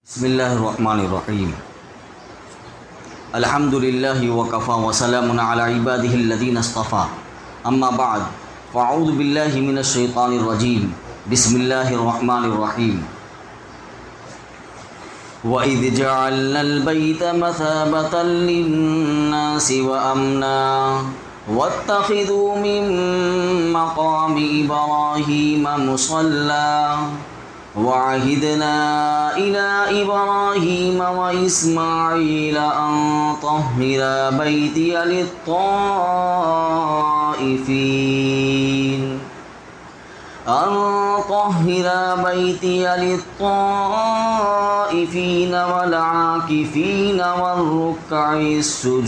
بسم اللہ الرحمن الرحیم الحمد للہ وکفی وسلام علی عبادہ الذین اصطفی اما بعد فاعوذ باللہ من الشیطان الرجیم بسم اللہ الرحمن الرحیم وَإِذْ جَعَلْنَا الْبَيْتَ مَثَابَةً لِلنَّاسِ وَأَمْنًا وَاتَّخِذُوا مِن مَّقَامِ إِبْرَاهِيمَ مُصَلًّى وَعَهِدْنَا إِلَىٰ إِبْرَاهِيمَ وَإِسْمَاعِيلَ أَن طَهِّرَا بَيْتِيَ لِلطَّائِفِينَ وَالْعَاكِفِينَ وَالرُّكَّعِ السُّجُودِ۔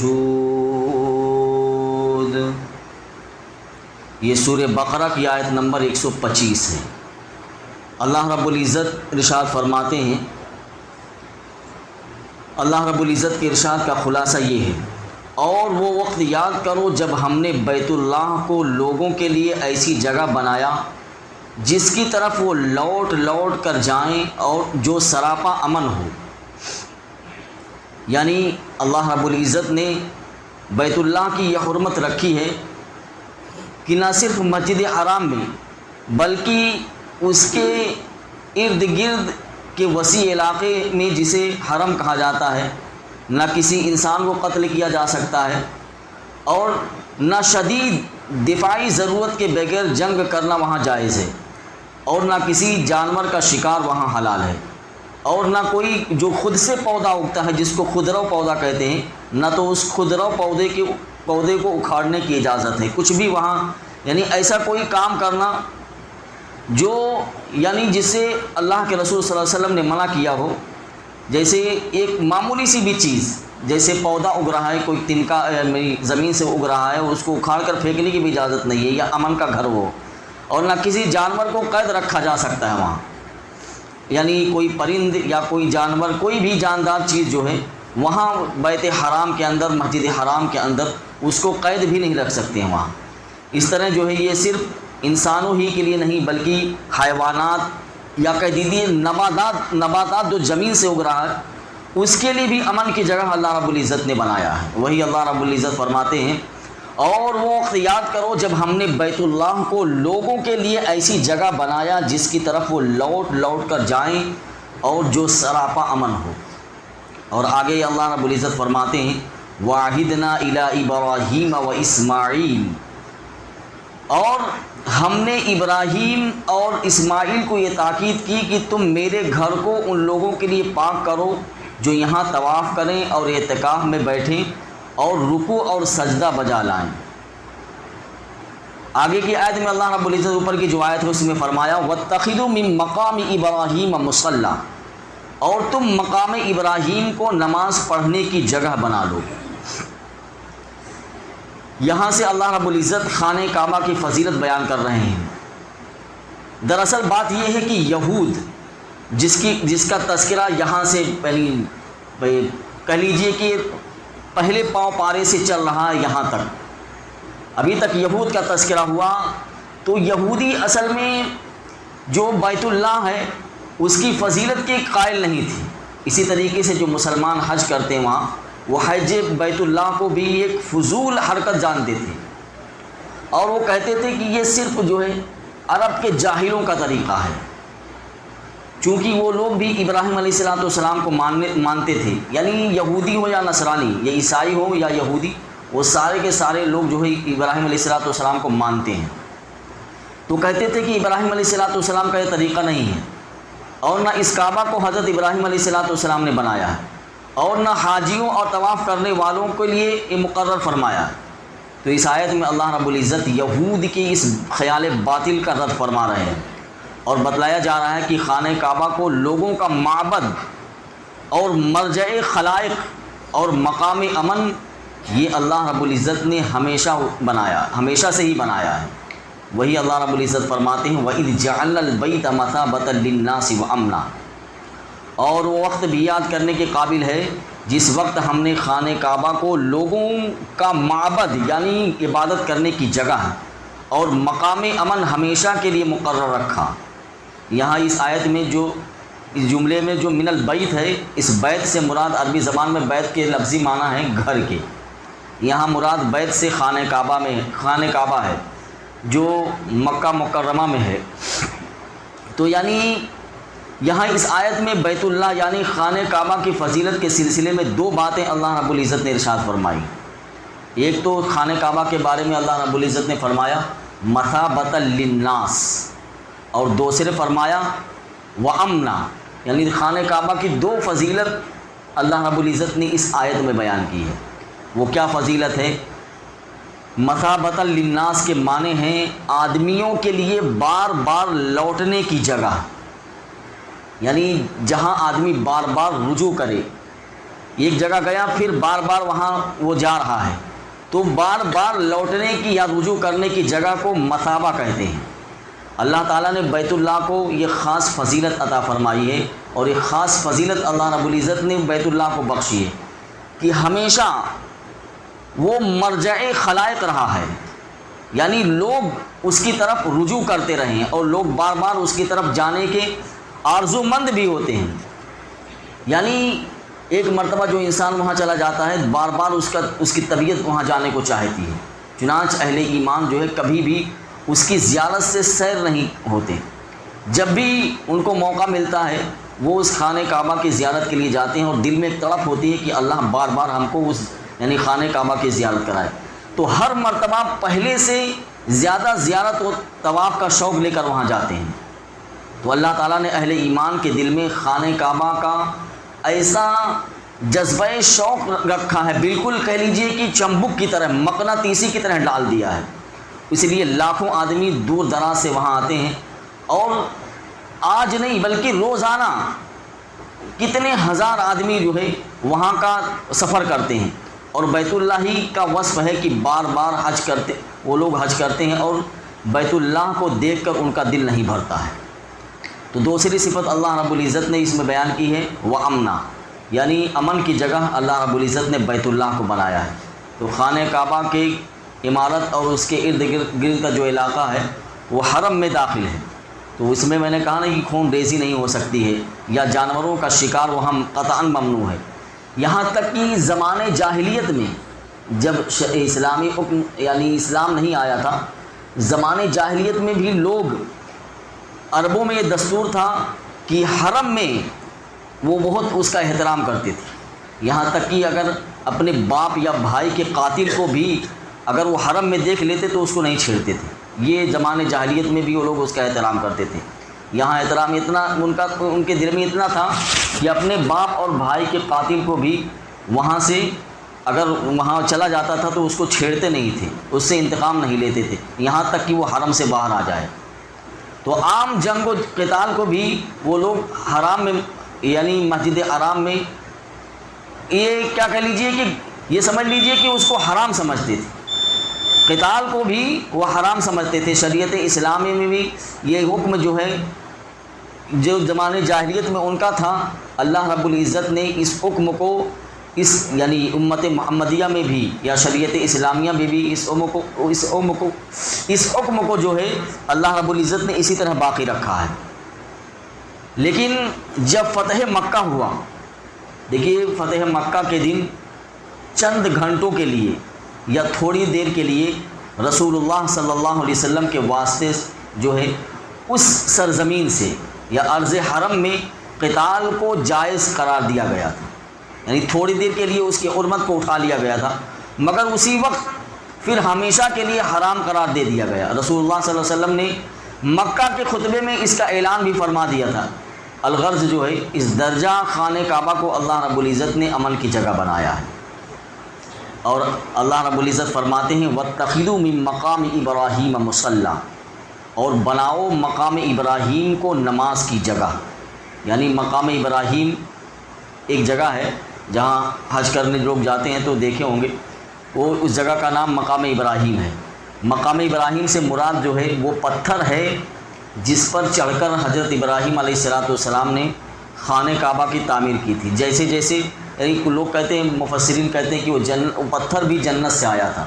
یہ سورہ بقرہ کی آیت نمبر 125 ہے۔ اللہ رب العزت ارشاد فرماتے ہیں، اللہ رب العزت کے ارشاد کا خلاصہ یہ ہے، اور وہ وقت یاد کرو جب ہم نے بیت اللہ کو لوگوں کے لیے ایسی جگہ بنایا جس کی طرف وہ لوٹ لوٹ کر جائیں اور جو سراپا امن ہو۔ یعنی اللہ رب العزت نے بیت اللہ کی یہ حرمت رکھی ہے کہ نہ صرف مسجد حرام میں بلکہ اس کے ارد گرد کے وسیع علاقے میں جسے حرم کہا جاتا ہے نہ کسی انسان کو قتل کیا جا سکتا ہے، اور نہ شدید دفاعی ضرورت کے بغیر جنگ کرنا وہاں جائز ہے، اور نہ کسی جانور کا شکار وہاں حلال ہے، اور نہ کوئی جو خود سے پودا اگتا ہے جس کو خضرو پودا کہتے ہیں، نہ تو اس خضرو پودے کو اکھاڑنے کی اجازت ہے۔ کچھ بھی وہاں یعنی ایسا کوئی کام کرنا جو یعنی جس سے اللہ کے رسول صلی اللہ علیہ وسلم نے منع کیا ہو، جیسے ایک معمولی سی بھی چیز، جیسے پودا اگ رہا ہے، کوئی تنکا زمین سے اگ رہا ہے، اس کو اکھاڑ کر پھینکنے کی بھی اجازت نہیں ہے، یا امن کا گھر ہو، اور نہ کسی جانور کو قید رکھا جا سکتا ہے وہاں، یعنی کوئی پرند یا کوئی جانور، کوئی بھی جاندار چیز جو ہے وہاں بیت حرام کے اندر، مسجد حرام کے اندر اس کو قید بھی نہیں رکھ سکتے ہیں وہاں۔ اس طرح جو ہے یہ صرف انسانوں ہی کے لیے نہیں بلکہ حیوانات یا کہہ دیجیے نباتات جو زمین سے اگ رہا ہے اس کے لیے بھی امن کی جگہ اللہ رب العزت نے بنایا ہے۔ وہی اللہ رب العزت فرماتے ہیں، اور وہ وقت یاد کرو جب ہم نے بیت اللہ کو لوگوں کے لیے ایسی جگہ بنایا جس کی طرف وہ لوٹ لوٹ کر جائیں اور جو سراپا امن ہو۔ اور آگے اللہ رب العزت فرماتے ہیں، وَعَهِدْنَا إِلَىٰ إِبْرَاهِيمَ وَإِسْمَاعِيلَ، اور ہم نے ابراہیم اور اسماعیل کو یہ تاکید کی کہ تم میرے گھر کو ان لوگوں کے لیے پاک کرو جو یہاں طواف کریں اور اعتکاف میں بیٹھیں اور رکوع اور سجدہ بجا لائیں۔ آگے کی آیت میں اللہ رب العزت اوپر کی جو آیت ہے اس میں فرمایا، وَاتَّخِذُوا مِن مَّقَامِ إِبْرَاهِيمَ مُصَلًّى، اور تم مقام ابراہیم کو نماز پڑھنے کی جگہ بنا لو۔ یہاں سے اللہ رب العزت خانہ کعبہ کی فضیلت بیان کر رہے ہیں۔ دراصل بات یہ ہے کہ یہود جس کا تذکرہ یہاں سے کہہ لیجئے کہ پہلے پاؤں پارے سے چل رہا ہے یہاں تک، ابھی تک یہود کا تذکرہ ہوا، تو یہودی اصل میں جو بیت اللہ ہے اس کی فضیلت کے قائل نہیں تھی۔ اسی طریقے سے جو مسلمان حج کرتے ہیں وہاں وہ حج بیت اللہ کو بھی ایک فضول حرکت جانتے تھے، اور وہ کہتے تھے کہ یہ صرف جو ہے عرب کے جاہلوں کا طریقہ ہے، چونکہ وہ لوگ بھی ابراہیم علیہ السلام کو مانتے تھے، یعنی یہودی ہو یا نصرانی، یا عیسائی ہو یا یہودی، وہ سارے کے سارے لوگ جو ہے ابراہیم علیہ السلام کو مانتے ہیں۔ تو کہتے تھے کہ ابراہیم علیہ السلام کا یہ طریقہ نہیں ہے، اور نہ اس کعبہ کو حضرت ابراہیم علیہ السلام نے بنایا ہے، اور نہ حاجیوں اور طواف کرنے والوں کے لیے یہ مقرر فرمایا ہے۔ تو اس آیت میں اللہ رب العزت یہود کی اس خیال باطل کا رد فرما رہے ہیں، اور بتلایا جا رہا ہے کہ خانہ کعبہ کو لوگوں کا معبد اور مرجع خلائق اور مقام امن یہ اللہ رب العزت نے ہمیشہ سے ہی بنایا ہے۔ وہی اللہ رب العزت فرماتے ہیں، وَإِذْ جَعَلْنَا الْبَيْتَ مَثَابَةً لِلنَّاسِ وَأَمْنًا، اور وہ وقت بھی یاد کرنے کے قابل ہے جس وقت ہم نے خانہ کعبہ کو لوگوں کا معبد یعنی عبادت کرنے کی جگہ اور مقام امن ہمیشہ کے لیے مقرر رکھا۔ یہاں اس آیت میں جو اس جملے میں جو من البیت ہے، اس بیت سے مراد عربی زبان میں بیت کے لفظی معنی ہے گھر کے، یہاں مراد بیت سے خانہ کعبہ ہے جو مکہ مکرمہ میں ہے۔ تو یعنی یہاں اس آیت میں بیت اللہ یعنی خانہ کعبہ کی فضیلت کے سلسلے میں دو باتیں اللہ رب العزت نے ارشاد فرمائی۔ ایک تو خانہ کعبہ کے بارے میں اللہ رب العزت نے فرمایا مثابۃ للناس، اور دوسرے فرمایا وامنا، یعنی خانہ کعبہ کی دو فضیلت اللہ رب العزت نے اس آیت میں بیان کی ہے۔ وہ کیا فضیلت ہے؟ مثابۃ للناس کے معنی ہیں آدمیوں کے لیے بار بار لوٹنے کی جگہ، یعنی جہاں آدمی بار بار رجوع کرے، ایک جگہ گیا پھر بار بار وہاں وہ جا رہا ہے، تو بار بار لوٹنے کی یا رجوع کرنے کی جگہ کو مثابہ کہتے ہیں۔ اللہ تعالیٰ نے بیت اللہ کو یہ خاص فضیلت عطا فرمائی ہے، اور ایک خاص فضیلت اللہ رب العزت نے بیت اللہ کو بخشی ہے کہ ہمیشہ وہ مرجع خلائق رہا ہے، یعنی لوگ اس کی طرف رجوع کرتے رہے ہیں اور لوگ بار بار اس کی طرف جانے کے آرزو مند بھی ہوتے ہیں۔ یعنی ایک مرتبہ جو انسان وہاں چلا جاتا ہے بار بار اس کی طبیعت وہاں جانے کو چاہتی ہے، چنانچہ اہل ایمان جو ہے کبھی بھی اس کی زیارت سے سیر نہیں ہوتے، جب بھی ان کو موقع ملتا ہے وہ اس خانہ کعبہ کی زیارت کے لیے جاتے ہیں، اور دل میں ایک تڑپ ہوتی ہے کہ اللہ بار بار ہم کو اس یعنی خانہ کعبہ کی زیارت کرائے، تو ہر مرتبہ پہلے سے زیادہ زیارت و طواف کا شوق لے کر وہاں جاتے ہیں۔ تو اللہ تعالیٰ نے اہل ایمان کے دل میں خانہ کعبہ کا ایسا جذبہ شوق رکھا ہے، بالکل کہہ لیجئے کہ چمبک کی طرح، مقناطیسی کی طرح ڈال دیا ہے، اس لیے لاکھوں آدمی دور دراز سے وہاں آتے ہیں، اور آج نہیں بلکہ روزانہ کتنے ہزار آدمی جو ہے وہاں کا سفر کرتے ہیں، اور بیت اللہ ہی کا وصف ہے کہ بار بار وہ لوگ حج کرتے ہیں اور بیت اللہ کو دیکھ کر ان کا دل نہیں بھرتا ہے۔ تو دوسری صفت اللہ رب العزت نے اس میں بیان کی ہے وامنا، یعنی امن کی جگہ اللہ رب العزت نے بیت اللہ کو بنایا ہے۔ تو خانہ کعبہ کی عمارت اور اس کے ارد گرد کا جو علاقہ ہے وہ حرم میں داخل ہے، تو اس میں نے کہا نا کہ خون ریزی نہیں ہو سکتی ہے یا جانوروں کا شکار وہاں قطعاً ممنوع ہے۔ یہاں تک کہ زمانے جاہلیت میں جب اسلامی حکم یعنی اسلام نہیں آیا تھا، زمانے جاہلیت میں بھی لوگ عربوں میں یہ دستور تھا کہ حرم میں وہ بہت اس کا احترام کرتے تھے، یہاں تک کہ اگر اپنے باپ یا بھائی کے قاتل کو بھی اگر وہ حرم میں دیکھ لیتے تو اس کو نہیں چھیڑتے تھے۔ یہ زمانے جاہلیت میں بھی وہ لوگ اس کا احترام کرتے تھے۔ یہاں احترام اتنا ان کے دل میں اتنا تھا کہ اپنے باپ اور بھائی کے قاتل کو بھی وہاں سے اگر وہاں چلا جاتا تھا تو اس کو چھیڑتے نہیں تھے، اس سے انتقام نہیں لیتے تھے، یہاں تک کہ وہ حرم سے باہر آ جائے۔ تو عام جنگ و قتال کو بھی وہ لوگ حرام میں یعنی مسجد حرام میں یہ کیا کہہ لیجئے کہ یہ سمجھ لیجئے کہ اس کو حرام سمجھتے تھے، قتال کو بھی وہ حرام سمجھتے تھے۔ شریعت اسلامی میں بھی یہ حکم جو ہے جو زمانے جاہلیت میں ان کا تھا، اللہ رب العزت نے اس حکم کو یعنی امت محمدیہ میں بھی یا شریعت اسلامیہ میں بھی اس حکم کو جو ہے اللہ رب العزت نے اسی طرح باقی رکھا ہے۔ لیکن جب فتح مکہ ہوا، دیکھیے فتح مکہ کے دن چند گھنٹوں کے لیے یا تھوڑی دیر کے لیے رسول اللہ صلی اللہ علیہ وسلم کے واسطے جو ہے اس سرزمین سے یا ارض حرم میں قتال کو جائز قرار دیا گیا تھا، یعنی تھوڑی دیر کے لیے اس کی حرمت کو اٹھا لیا گیا تھا، مگر اسی وقت پھر ہمیشہ کے لیے حرام قرار دے دیا گیا۔ رسول اللہ صلی اللہ علیہ وسلم نے مکہ کے خطبے میں اس کا اعلان بھی فرما دیا تھا۔ الغرض جو ہے اس درجہ خانہ کعبہ کو اللہ رب العزت نے امن کی جگہ بنایا ہے، اور اللہ رب العزت فرماتے ہیں وَاتَّخِذُوا مِن مَقَامِ إِبْرَاهِيمَ مُصَلًّى، اور بناؤ مقام ابراہیم کو نماز کی جگہ، یعنی مقام ابراہیم ایک جگہ ہے جہاں حج کرنے لوگ جاتے ہیں تو دیکھے ہوں گے، وہ اس جگہ کا نام مقام ابراہیم ہے۔ مقام ابراہیم سے مراد جو ہے وہ پتھر ہے جس پر چڑھ کر حضرت ابراہیم علیہ السلام نے خانہ کعبہ کی تعمیر کی تھی۔ جیسے یعنی لوگ کہتے ہیں، مفسرین کہتے ہیں کہ وہ پتھر بھی جنت سے آیا تھا۔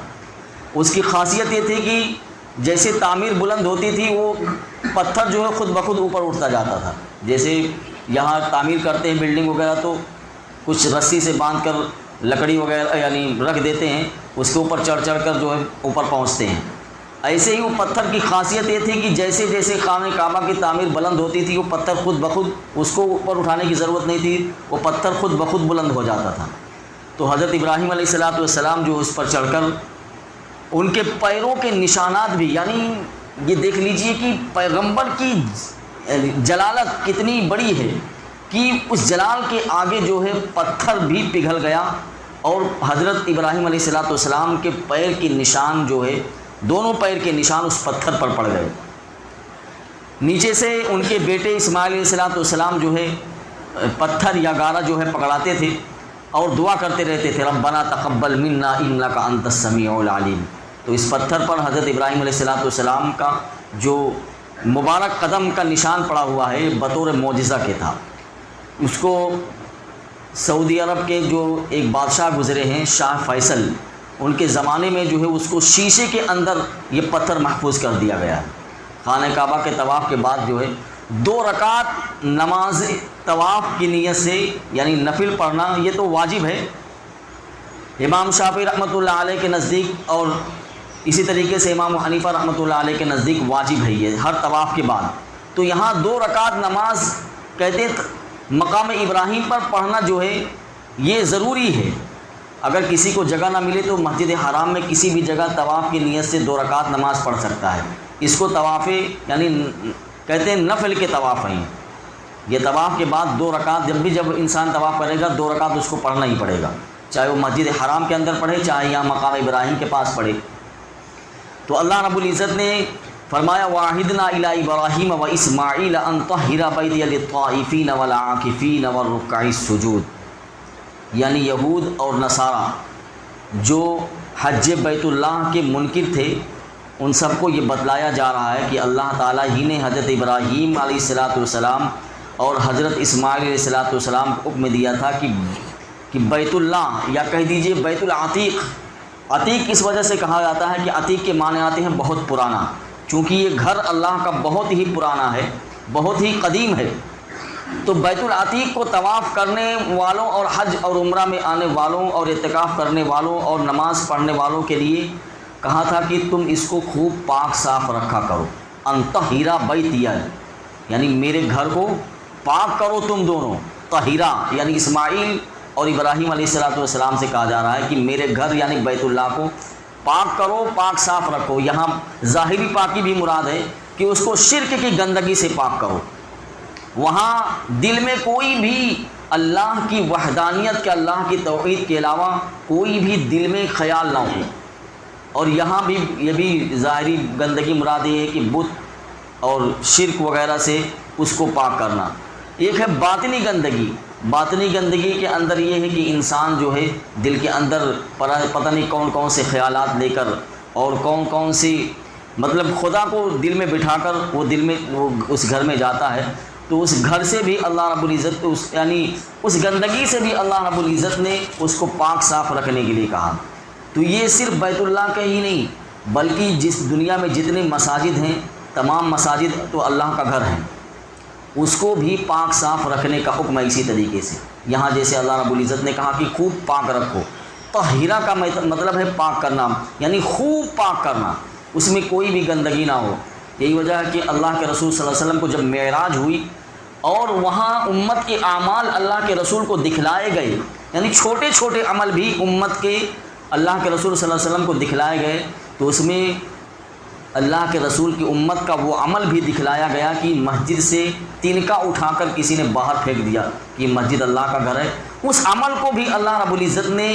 اس کی خاصیت یہ تھی کہ جیسے تعمیر بلند ہوتی تھی وہ پتھر جو ہے خود بخود اوپر اٹھتا جاتا تھا، جیسے یہاں تعمیر کرتے ہیں بلڈنگ وغیرہ تو کچھ رسی سے باندھ کر لکڑی وغیرہ یعنی رکھ دیتے ہیں، اس کے اوپر چڑھ چڑھ کر جو ہے اوپر پہنچتے ہیں۔ ایسے ہی وہ پتھر کی خاصیت یہ تھی کہ جیسے جیسے خانہ کعبہ کی تعمیر بلند ہوتی تھی وہ پتھر خود بخود، اس کو اوپر اٹھانے کی ضرورت نہیں تھی، وہ پتھر خود بخود بلند ہو جاتا تھا۔ تو حضرت ابراہیم علیہ السلام جو اس پر چڑھ کر ان کے پیروں کے نشانات بھی، یعنی یہ دیکھ لیجئے کہ پیغمبر کی جلالت کتنی بڑی ہے کہ اس جلال کے آگے جو ہے پتھر بھی پگھل گیا اور حضرت ابراہیم علیہ السلام کے پیر کے نشان جو ہے، دونوں پیر کے نشان اس پتھر پر پڑ گئے۔ نیچے سے ان کے بیٹے اسماعیل علیہ السلام جو ہے پتھر یا گارا جو ہے پکڑاتے تھے اور دعا کرتے رہتے تھے، ربنا تقبل منا انک انت السمیع العلیم۔ تو اس پتھر پر حضرت ابراہیم علیہ السلام کا جو مبارک قدم کا نشان پڑا ہوا ہے بطور معجزہ کے تھا۔ اس کو سعودی عرب کے جو ایک بادشاہ گزرے ہیں شاہ فیصل، ان کے زمانے میں جو ہے اس کو شیشے کے اندر یہ پتھر محفوظ کر دیا گیا ہے۔ خانہ کعبہ کے طواف کے بعد جو ہے 2 رکعت نماز طواف کی نیت سے یعنی نفل پڑھنا یہ تو واجب ہے، امام شافعی رحمۃ اللہ علیہ کے نزدیک، اور اسی طریقے سے امام حنیفہ رحمۃ اللہ علیہ کے نزدیک واجب ہے یہ ہر طواف کے بعد۔ تو یہاں 2 رکعت نماز کہتے مقام ابراہیم پر پڑھنا جو ہے یہ ضروری ہے۔ اگر کسی کو جگہ نہ ملے تو مسجد حرام میں کسی بھی جگہ طواف کی نیت سے 2 رکعت نماز پڑھ سکتا ہے۔ اس کو طواف یعنی کہتے ہیں نفل کے طواف ہیں۔ یہ طواف کے بعد 2 رکعت جب انسان طواف کرے گا 2 رکعت اس کو پڑھنا ہی پڑے گا، چاہے وہ مسجد حرام کے اندر پڑھے چاہے یہاں مقام ابراہیم کے پاس پڑھے۔ تو اللہ رب العزت نے فرمایا وَعَهِدْنَا إِلَىٰ إِبْرَاهِيمَ وَإِسْمَاعِيلَ أَن طَهِّرَ بَيْتِيَ لِلطَّائِفِينَ وَالْعَاكِفِينَ وَالرُّكَّعِ السُّجُودِ، یعنی یہود اور نصارہ جو حج بیت اللہ کے منکر تھے ان سب کو یہ بتلایا جا رہا ہے کہ اللہ تعالیٰ ہی نے حضرت ابراہیم علیہ السلام اور حضرت اسماعیل علیہ السلام کو حکم دیا تھا کہ بیت اللہ یا کہہ دیجئے بیت العتیق، عتیق اس وجہ سے کہا جاتا ہے کہ عتیق کے معنی آتے ہیں بہت پرانا، چونکہ یہ گھر اللہ کا بہت ہی پرانا ہے، بہت ہی قدیم ہے۔ تو بیت العتیق کو طواف کرنے والوں اور حج اور عمرہ میں آنے والوں اور اعتکاف کرنے والوں اور نماز پڑھنے والوں کے لیے کہا تھا کہ تم اس کو خوب پاک صاف رکھا کرو، ان طہرا بیتیا، یعنی میرے گھر کو پاک کرو تم دونوں۔ طہرا یعنی اسماعیل اور ابراہیم علیہ السلام سے کہا جا رہا ہے کہ میرے گھر یعنی بیت اللہ کو پاک کرو، پاک صاف رکھو۔ یہاں ظاہری پاکی بھی مراد ہے کہ اس کو شرک کی گندگی سے پاک کرو، وہاں دل میں کوئی بھی اللہ کی وحدانیت کے، اللہ کی توحید کے علاوہ کوئی بھی دل میں خیال نہ ہو۔ اور یہاں بھی یہ بھی ظاہری گندگی مراد یہ ہے کہ بت اور شرک وغیرہ سے اس کو پاک کرنا۔ ایک ہے باطنی گندگی، باطنی گندگی کے اندر یہ ہے کہ انسان جو ہے دل کے اندر پتہ نہیں کون کون سے خیالات لے کر اور کون کون سی مطلب خدا کو دل میں بٹھا کر وہ دل میں وہ اس گھر میں جاتا ہے، تو اس گھر سے بھی اللہ رب العزت یعنی اس گندگی سے بھی اللہ رب العزت نے اس کو پاک صاف رکھنے کے لیے کہا۔ تو یہ صرف بیت اللہ کا ہی نہیں بلکہ جس دنیا میں جتنے مساجد ہیں تمام مساجد تو اللہ کا گھر ہیں، اس کو بھی پاک صاف رکھنے کا حکم ہے۔ اسی طریقے سے یہاں جیسے اللہ رب العزت نے کہا کہ خوب پاک رکھو، طہیرہ کا مطلب ہے پاک کرنا، یعنی خوب پاک کرنا، اس میں کوئی بھی گندگی نہ ہو۔ یہی وجہ ہے کہ اللہ کے رسول صلی اللہ علیہ وسلم کو جب معراج ہوئی اور وہاں امت کے اعمال اللہ کے رسول کو دکھلائے گئے، یعنی چھوٹے چھوٹے عمل بھی امت کے اللہ کے رسول صلی اللہ علیہ وسلم کو دکھلائے گئے، تو اس میں اللہ کے رسول کی امت کا وہ عمل بھی دکھلایا گیا کہ مسجد سے تنکا اٹھا کر کسی نے باہر پھینک دیا کہ مسجد اللہ کا گھر ہے۔ اس عمل کو بھی اللہ رب العزت نے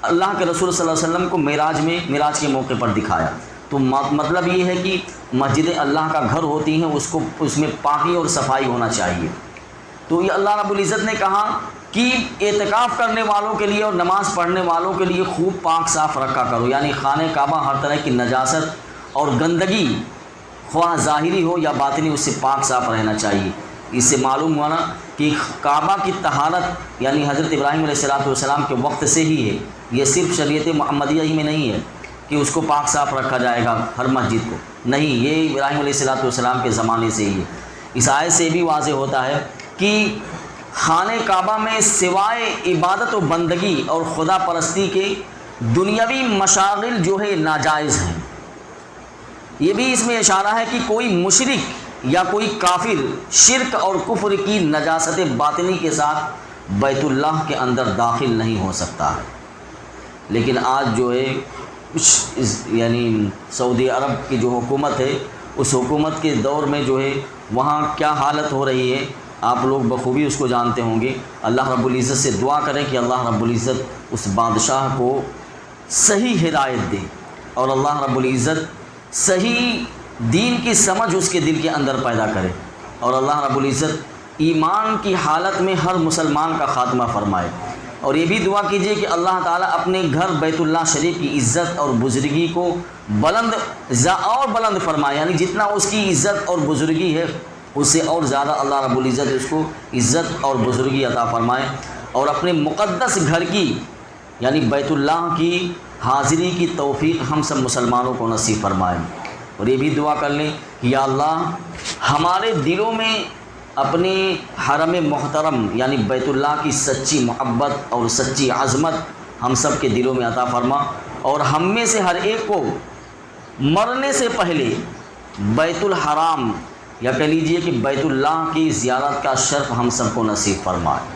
اللہ کے رسول صلی اللہ علیہ وسلم کو معراج کے موقع پر دکھایا۔ تو مطلب یہ ہے کہ مسجدیں اللہ کا گھر ہوتی ہیں، اس میں پاکی اور صفائی ہونا چاہیے۔ تو یہ اللہ رب العزت نے کہا کہ اعتکاف کرنے والوں کے لیے اور نماز پڑھنے والوں کے لیے خوب پاک صاف رکھا کرو، یعنی خانہ کعبہ ہر طرح کی نجاست اور گندگی خواہ ظاہری ہو یا باطنی اس سے پاک صاف رہنا چاہیے۔ اس سے معلوم ہوا نا کہ کعبہ کی طہارت یعنی حضرت ابراہیم علیہ السلام کے وقت سے ہی ہے، یہ صرف شریعت محمدیہ ہی میں نہیں ہے کہ اس کو پاک صاف رکھا جائے گا ہر مسجد کو، نہیں، یہ ابراہیم علیہ السلام کے زمانے سے ہی ہے۔ اس آیت سے بھی واضح ہوتا ہے کہ خانہ کعبہ میں سوائے عبادت و بندگی اور خدا پرستی کے دنیاوی مشاغل جو ہے ناجائز ہیں۔ یہ بھی اس میں اشارہ ہے کہ کوئی مشرک یا کوئی کافر شرک اور کفر کی نجاست باطنی کے ساتھ بیت اللہ کے اندر داخل نہیں ہو سکتا۔ لیکن آج جو ہے کچھ یعنی سعودی عرب کی جو حکومت ہے، اس حکومت کے دور میں جو ہے وہاں کیا حالت ہو رہی ہے آپ لوگ بخوبی اس کو جانتے ہوں گے۔ اللہ رب العزت سے دعا کریں کہ اللہ رب العزت اس بادشاہ کو صحیح ہدایت دے اور اللہ رب العزت صحیح دین کی سمجھ اس کے دل کے اندر پیدا کرے، اور اللہ رب العزت ایمان کی حالت میں ہر مسلمان کا خاتمہ فرمائے۔ اور یہ بھی دعا کیجئے کہ اللہ تعالیٰ اپنے گھر بیت اللہ شریف کی عزت اور بزرگی کو بلند فرمائے، یعنی جتنا اس کی عزت اور بزرگی ہے اس سے اور زیادہ اللہ رب العزت اس کو عزت اور بزرگی عطا فرمائے، اور اپنے مقدس گھر کی یعنی بیت اللہ کی حاضری کی توفیق ہم سب مسلمانوں کو نصیب فرمائے۔ اور یہ بھی دعا کر لیں کہ یا اللہ ہمارے دلوں میں اپنے حرم محترم یعنی بیت اللہ کی سچی محبت اور سچی عظمت ہم سب کے دلوں میں عطا فرما، اور ہم میں سے ہر ایک کو مرنے سے پہلے بیت الحرام یا کہہ لیجئے کہ بیت اللہ کی زیارت کا شرف ہم سب کو نصیب فرمائے۔